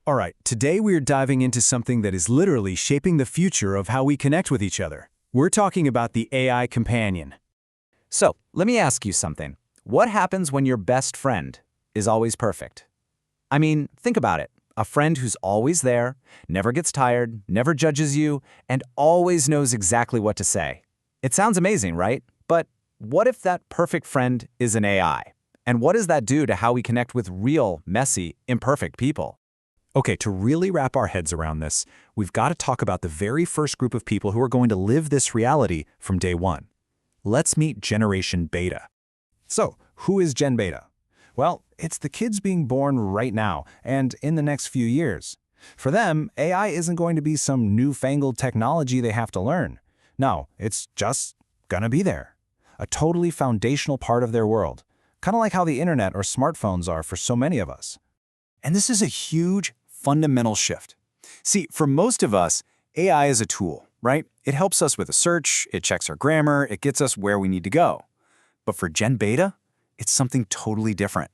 All right, today we are diving into something that is literally shaping the future of how we connect with each other. We're talking about the AI companion. So, let me ask you something. What happens when your best friend is always perfect? I mean, think about it. A friend who's always there, never gets tired, never judges you, and always knows exactly what to say. It sounds amazing, right? But what if that perfect friend is an AI? And what does that do to how we connect with real, messy, imperfect people? Okay, to really wrap our heads around this, we've got to talk about the very first group of people who are going to live this reality from day one. Let's meet Generation Beta. So, who is Gen Beta? Well, it's the kids being born right now and in the next few years. For them, AI isn't going to be some newfangled technology they have to learn. No, it's just gonna be there. A totally foundational part of their world. Kind of like how the internet or smartphones are for so many of us. And this is a huge, fundamental shift. See, for most of us, AI is a tool, right? It helps us with a search, it checks our grammar, it gets us where we need to go. But for Gen Beta, it's something totally different.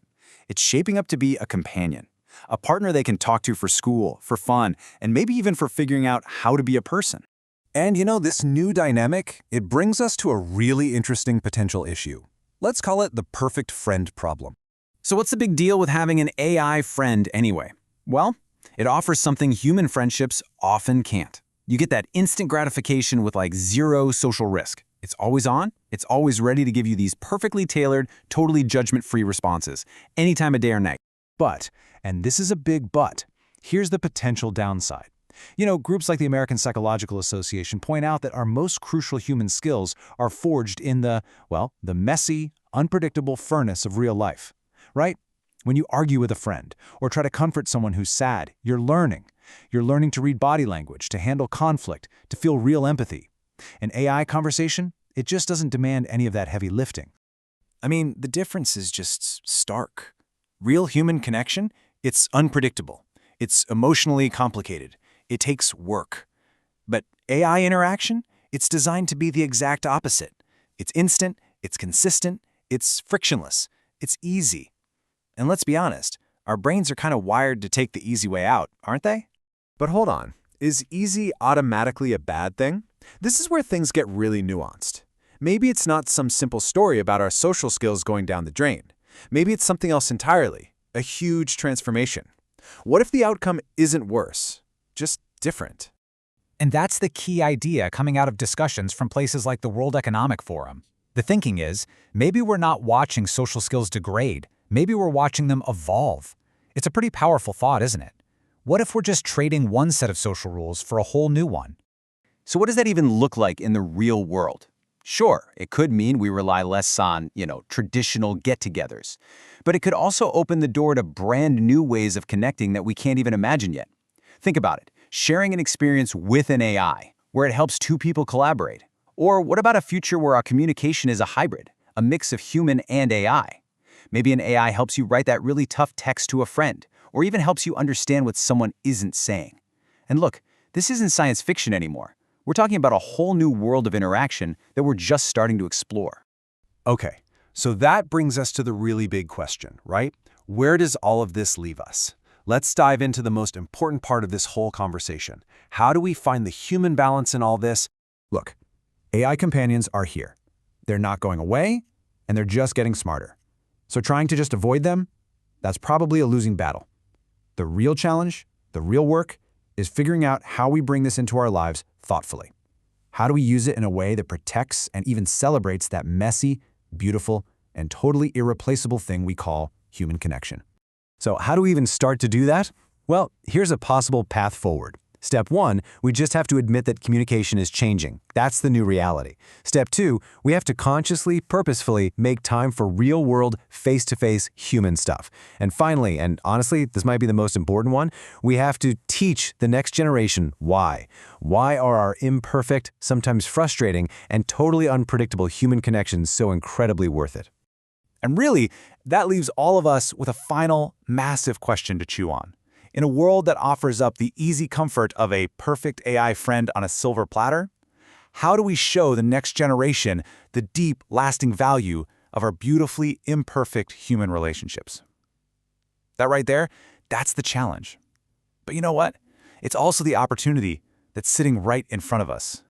It's shaping up to be a companion, a partner they can talk to for school, for fun, and maybe even for figuring out how to be a person. And you know, this new dynamic, it brings us to a really interesting potential issue. Let's call it the perfect friend problem. So what's the big deal with having an AI friend anyway? Well, it offers something human friendships often can't. You get that instant gratification with like zero social risk. It's always on, it's always ready to give you these perfectly tailored, totally judgment-free responses, any time of day or night. But, and this is a big but, here's the potential downside. You know, groups like the American Psychological Association point out that our most crucial human skills are forged in the messy, unpredictable furnace of real life. Right? When you argue with a friend or try to comfort someone who's sad, you're learning. You're learning to read body language, to handle conflict, to feel real empathy. An AI conversation, it just doesn't demand any of that heavy lifting. I mean, the difference is just stark. Real human connection, it's unpredictable. It's emotionally complicated. It takes work. But AI interaction, it's designed to be the exact opposite. It's instant, it's consistent, it's frictionless, it's easy. And let's be honest, our brains are kind of wired to take the easy way out, aren't they? But hold on, is easy automatically a bad thing? This is where things get really nuanced. Maybe it's not some simple story about our social skills going down the drain. Maybe it's something else entirely, a huge transformation. What if the outcome isn't worse, just different? And that's the key idea coming out of discussions from places like the World Economic Forum. The thinking is, maybe we're not watching social skills degrade, maybe we're watching them evolve. It's a pretty powerful thought, isn't it? What if we're just trading one set of social rules for a whole new one? So what does that even look like in the real world? Sure, it could mean we rely less on, traditional get-togethers. But it could also open the door to brand new ways of connecting that we can't even imagine yet. Think about it, sharing an experience with an AI, where it helps two people collaborate. Or what about a future where our communication is a hybrid, a mix of human and AI? Maybe an AI helps you write that really tough text to a friend, or even helps you understand what someone isn't saying. And look, this isn't science fiction anymore. We're talking about a whole new world of interaction that we're just starting to explore. Okay, so that brings us to the really big question, right? Where does all of this leave us? Let's dive into the most important part of this whole conversation. How do we find the human balance in all this? Look, AI companions are here. They're not going away, and they're just getting smarter. So trying to just avoid them, that's probably a losing battle. The real challenge, the real work, is figuring out how we bring this into our lives thoughtfully. How do we use it in a way that protects and even celebrates that messy, beautiful, and totally irreplaceable thing we call human connection? So how do we even start to do that? Well, here's a possible path forward. Step 1, we just have to admit that communication is changing. That's the new reality. Step 2, we have to consciously, purposefully make time for real-world, face-to-face human stuff. And finally, and honestly, this might be the most important one, we have to teach the next generation why. Why are our imperfect, sometimes frustrating, and totally unpredictable human connections so incredibly worth it? And really, that leaves all of us with a final, massive question to chew on. In a world that offers up the easy comfort of a perfect AI friend on a silver platter, how do we show the next generation the deep, lasting value of our beautifully imperfect human relationships? That right there, that's the challenge. But you know what? It's also the opportunity that's sitting right in front of us.